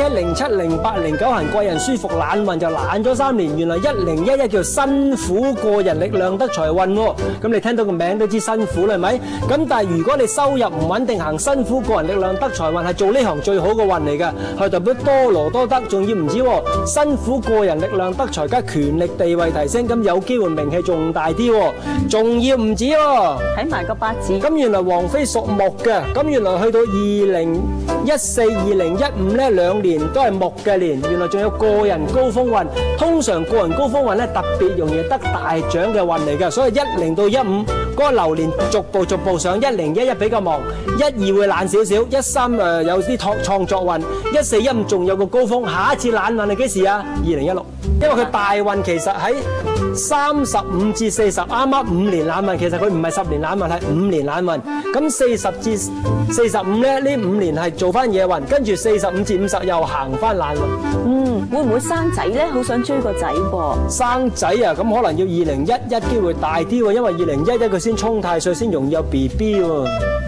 喺07、08、09行貴人舒服懶運就懶咗3年，原來1011叫辛苦過人力量得財運喎。咁你聽到個名都知辛苦啦，係咪？咁但係如果你收入唔穩定，行辛苦過人力量得財運係做呢行最好嘅運嚟㗎，係代表多勞多得，仲要唔止喎，辛苦過人力量得財加權力地位提升，咁有機會名氣仲大啲喎，仲要唔止喎。睇埋個八字。咁原來王菲屬木嘅，咁原來去到2014、2015呢2年都係木嘅年，原來仲有個人高峰運。通常個人高峰運咧特別容易得大獎嘅運嚟嘅，所以10到15嗰個流年逐步上，10、11比較忙，12會懶少少，13有啲創作運，14、15仲有個高峰。下一次懶運係幾時啊？2016，因為佢大運其實喺35至40，啱啱5年懶運，其實佢唔係10年懶運，係5年懶運。咁40至45咧，呢5年係做翻嘢運，跟住45至50又行翻懶運。會唔會生仔咧？好想追個仔噃。生仔啊，咁可能要2011機會大啲喎，因為2011佢先沖太歲，先容易有 BB 喎。